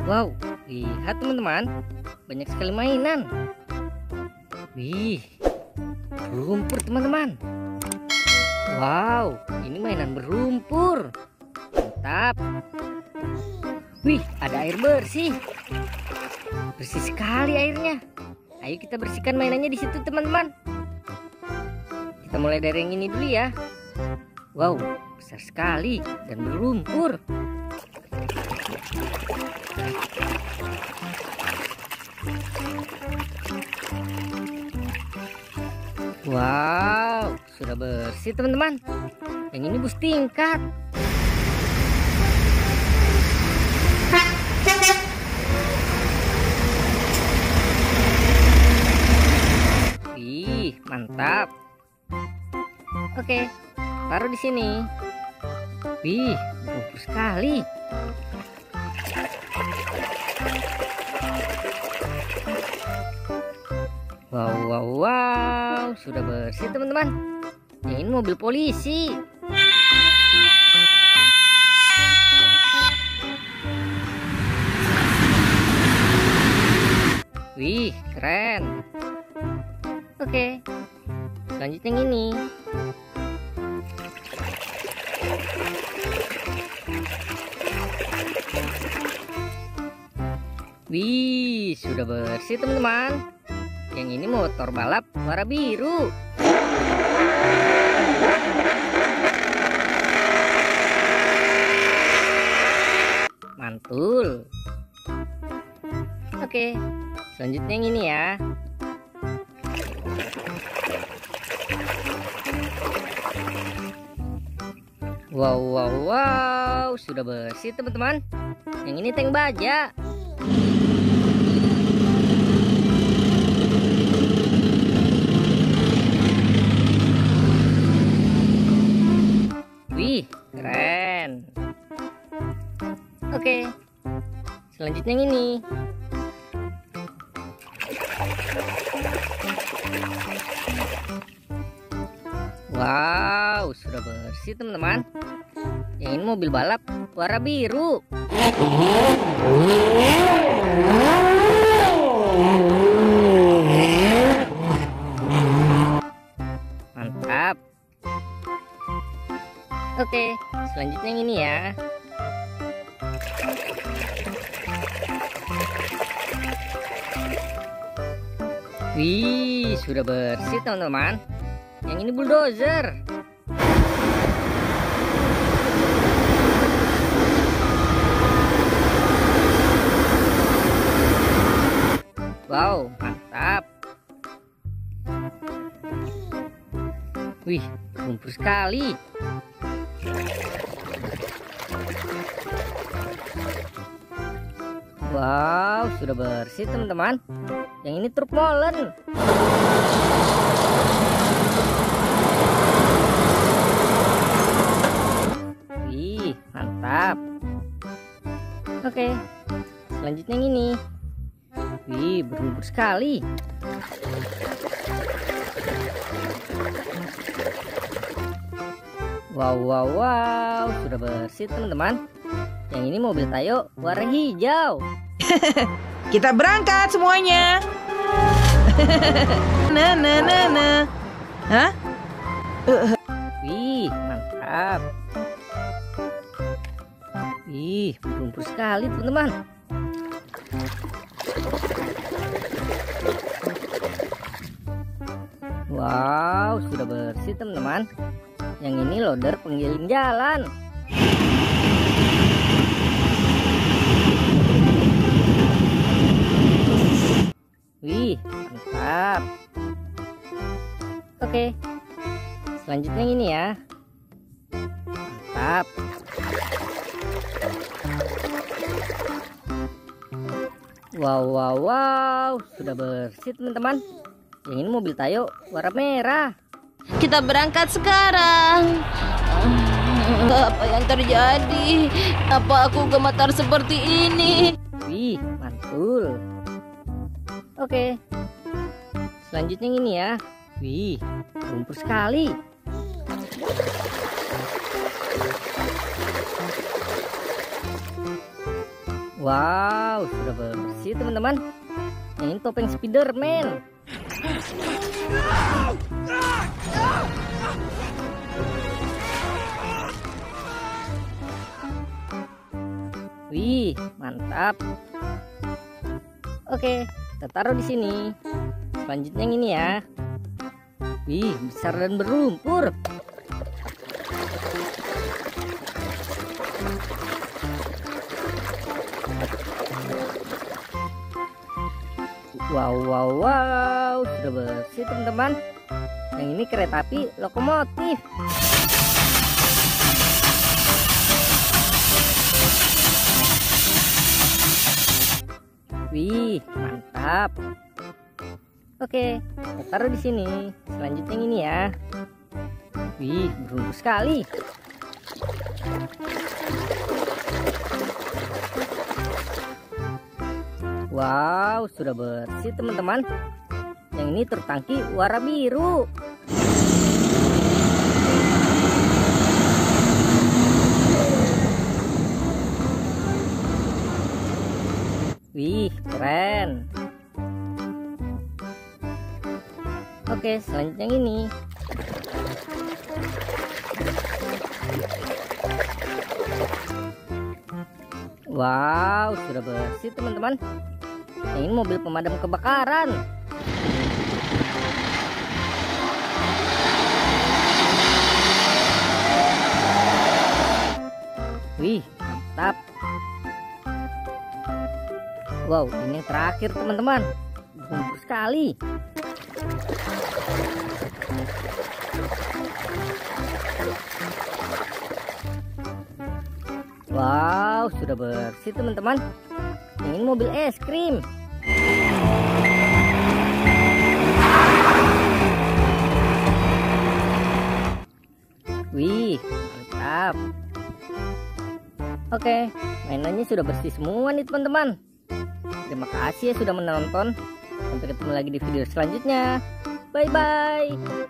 Wow, lihat teman-teman, banyak sekali mainan. Wih, berlumpur teman-teman. Wow, ini mainan berlumpur. Mantap. Wih, ada air bersih. Bersih sekali airnya. Ayo kita bersihkan mainannya di situ teman-teman. Kita mulai dari yang ini dulu ya. Wow, besar sekali dan berlumpur. Wow, sudah bersih teman-teman. Yang ini bus tingkat. Wih, mantap. Oke, taruh di sini. Wih, berlumpur sekali. Wow, sudah bersih teman-teman. Yang ini mobil polisi. Wih, keren. Oke, selanjutnya yang ini. Wih, sudah bersih teman-teman. Yang ini motor balap warna biru. Mantul. Oke, selanjutnya yang ini ya. Wow, sudah bersih teman-teman. Yang ini tank baja. Wih, keren. Oke, selanjutnya yang ini. Wow, sudah bersih teman-teman. Yang ini mobil balap warna biru. Mantap. Oke, selanjutnya yang ini ya. Wih, sudah bersih teman-teman. Yang ini bulldozer. Wow, mantap. Wih, berlumpur sekali. Wow, sudah bersih teman-teman. Yang ini truk molen. Wih, mantap. Oke, selanjutnya yang ini. Wih, berlumpur sekali. Wow, sudah bersih teman-teman. Yang ini mobil Tayo warna hijau. Kita berangkat semuanya. Nah. Hah? Wih, mantap. Wih, berlumpur sekali teman-teman. Wow, sudah bersih teman-teman. Yang ini loader penggiling jalan. Wih, mantap. Oke, selanjutnya yang ini ya. Mantap. Wow, sudah bersih teman-teman. Yang ini mobil Tayo warna merah. Kita berangkat sekarang. Apa yang terjadi? Apa aku gemetar seperti ini? Wih, mantul. Oke, selanjutnya yang ini ya. Wih, lumpur sekali. Wow, sudah bersih teman-teman. Ini topeng Spiderman. Wih, mantap. Oke, kita taruh di sini. Selanjutnya yang ini ya. Wih, besar dan berlumpur. Wow, sudah bersih teman-teman. Yang ini kereta api lokomotif. Wih, mantap. Oke, kita taruh di sini. Selanjutnya yang ini ya. Wih, beruntung sekali. Wow, sudah bersih teman-teman. Yang ini truk tangki warna biru. Wih, keren. Oke, selanjutnya yang ini. Wow, sudah bersih teman-teman. Yang ini mobil pemadam kebakaran. Wih, mantap. Wow, ini yang terakhir teman-teman. Beruntung sekali. Wow, sudah bersih teman-teman. Yang ini mobil es krim. Wih, mantap. Oke, mainannya sudah bersih semua nih teman-teman. Terima kasih ya sudah menonton. Sampai ketemu lagi di video selanjutnya. Bye-bye.